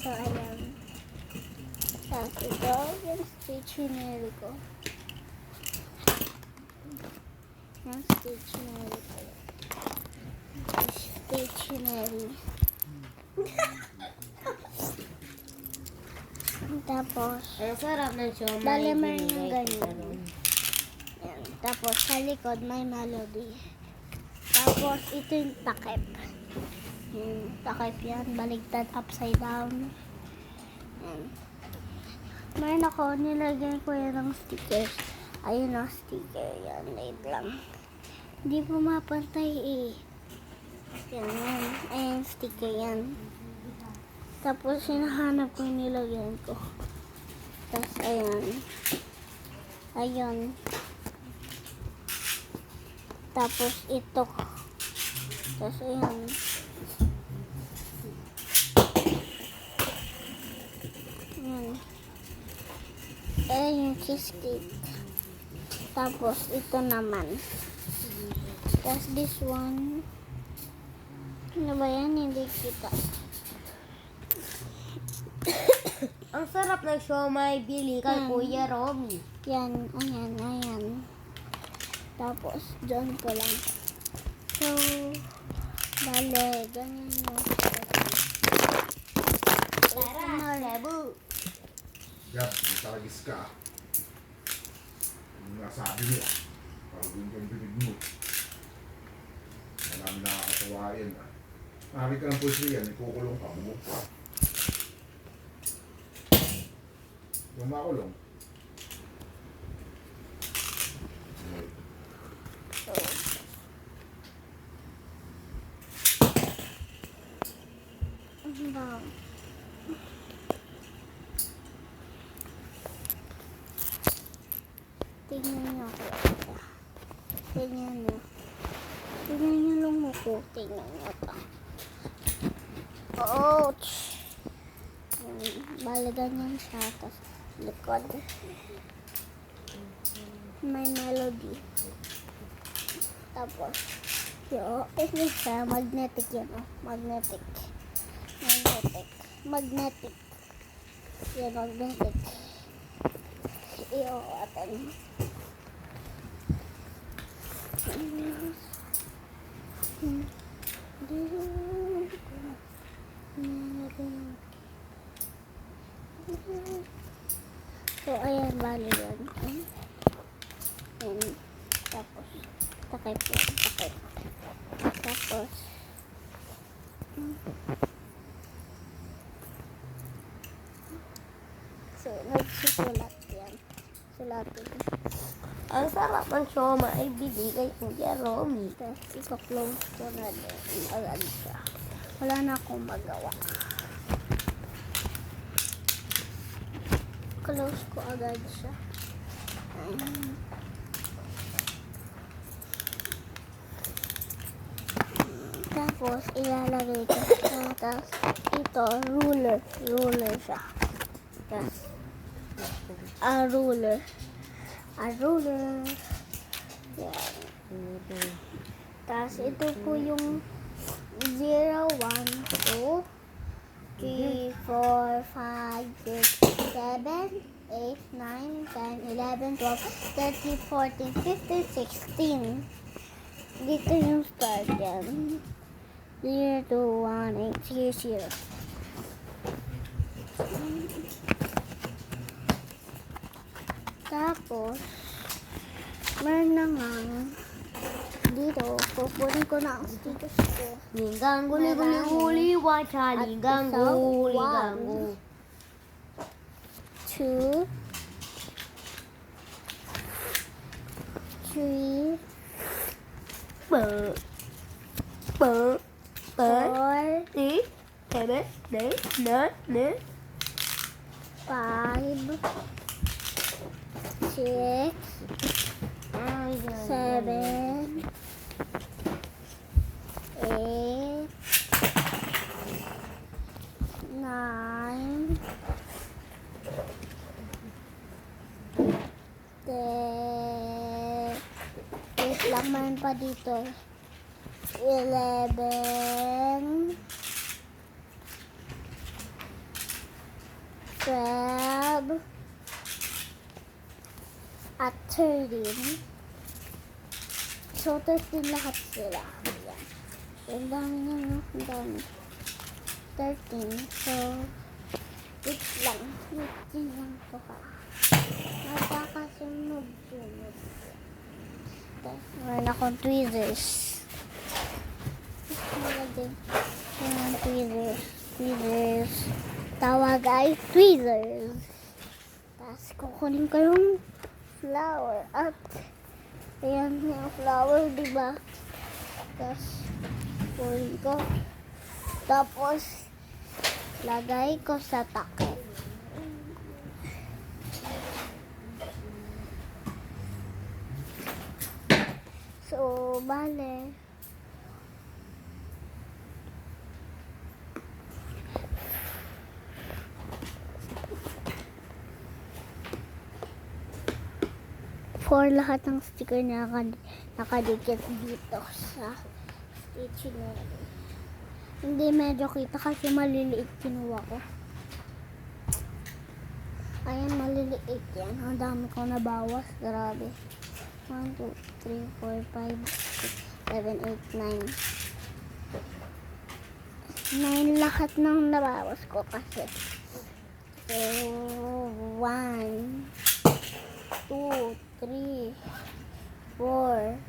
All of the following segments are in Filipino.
So, ayan. Tapos ito, yung stationery ko. Yung stationery ko. Stationery. Tapos, Ang sarap ng siomay. bale meron yung ganyan. Yan. Tapos, sa likod may melody. Tapos, ito yung takip. Yung takip yan, baligtad, upside down. Yan. Meron ako, nilagyan ko yan ng stickers. Ayun ang sticker. Yan, wait lang. Hindi pumapantay eh. Yan, yan. Ayan, sticker yan. Tapos, hinahanap ko yung nilagyan ko. Tapos, ayan. Ayun. Tapos, ito. Tapos, ayan. Ayan. Ayan yung cheesecake. Tapos, ito naman. Tapos, this one. Ano ba yan? Hindi kita. Ang sarap ng siomay bili kay Kuya Romy. Yan, ayan, ayan. Tapos, dyan ko lang. So, bale, ganyan mo. Tara, Cebu. Yap, matagis ka. Yung nasabi mo, parang yung bibig mo. Marami nakakatawa yan. Nakakit ka ng puso yan, ikukulong ka mo. Yung makulong. Ano ba? Tingnan niyo ako. Tingnan niyo. Tingnan niyo lang ako. Tingnan niyo ito. Ouch! Bale, ganyan siya. Tapos, likod. May melody. Tapos, yung, ito siya, magnetic yan, oh. Magnetic. Magnetic. Magnetic. Yan, magnetic. Iyo, atin. So, ayan, bali yan. Ayan. Tapos, takip yan, takip. Tapos, so, nagsusulat yan. Sulatin. Ang sarap ng siomay bili kay Kuya Romy. Tapos, ika-close ko na din. Agad siya. Wala na akong magawa. Close ko agad siya. Ayan. Tapos, ilalagay ko siya. Tapos, ito, ruler. Ruler siya. Tapos, ruler. Ruler. Yan. Tapos, ito po yung 0, 1, 2, 3, 4, 5, 6, 7, 8, 9, 10, 11, 12, 13, 14, 15, 16. Dito yung start yan. 0, 2, 1, 8, 0, 0. Tapos, meron naman dito, pupunin ko na ang stickers ko. Linggang guli-guli-guli, wacha, linggang guli-guli. 2, 3, Bơ, bơ, bơ, 4, tí, tebe, đấy, nớ, nớ. 5, 6, 7, 8, 9, 10, wait lang, meron pa dito. 11, 12, at 13. So, 13 lahat sila. Ayan. Ang dami na, no? Ang dami. 13. So, wait lang. Wait lang to ha. Magkakasunod-sunod. Meron akong tweezers. Meron tweezers. Tweezers. Tawag ay tweezers. Tapos kukunin ko yung flower. At ayan yung flower, diba? Tapos kunin ko. Tapos lagay ko sa takip. So, bale. For lahat ng sticker na nakadikit dito sa stationery. Hindi medyo kita kasi maliliit kinuha ko. Ayan, maliliit yan. Ang dami ko nabawas. Grabe. 1, 2, 3, 4, 5, 6, 7, 8, 9. 9 lahat ng nabawas ko kasi. So, 1, 2, 3, 4,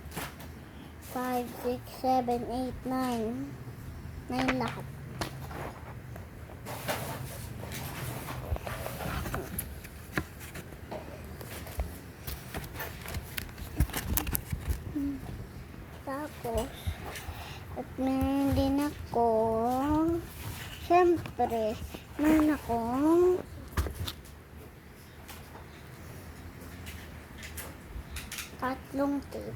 5, 6, 7, 8, 9. 9 lahat. Tapos, at meron din ako, syempre, meron akong tatlong tape.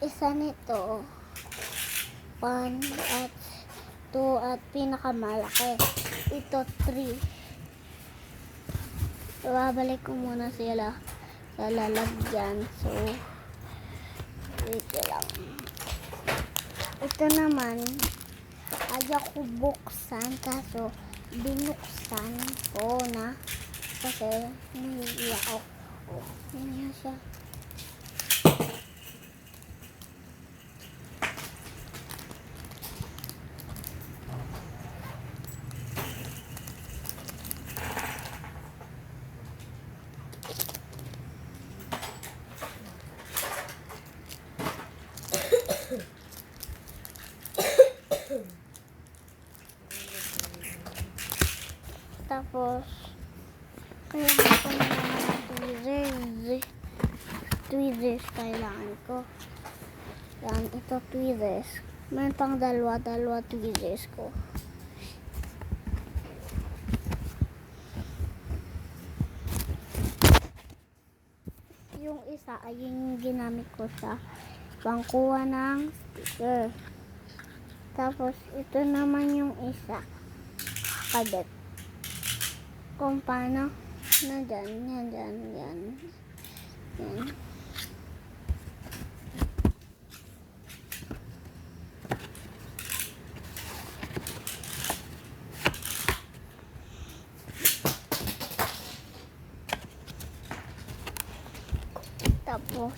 Isa nito, 1 at 2 at pinakamalaki. Ito 3. So, babalik ko muna sila sa lalagyan. So, wait lang. Ito naman, ayaw ko buksan kaso binuksan ko na kasi nahihiya ako. Nahihiya siya. Tapos, kailangan ko na ng tweezers. Tweezers kailangan ko. Yan, ito tweezers. Meron pang dalawa tweezers ko. Yung isa ay yung ginamit ko sa pangkuha ng sticker. Tapos, ito naman yung isa. Kadet. Kung paano na dyan. Yan. Tapos,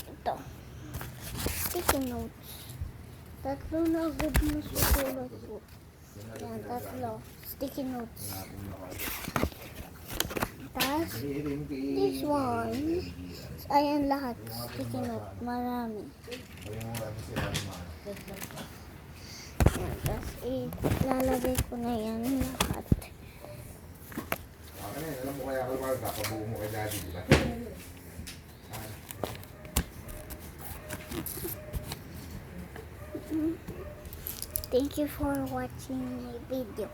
ito. Sticky notes. Tatlo na agad na susulat ko. Yan, tatlo. Sticky notes. Tapos, this one. Ayan lahat. Sticky note. Marami. Yan, tapos ilalagay ko na yan lahat. Alam mo kaya ako kapabuo mo kay daddy, di ba? Thank you for watching my video.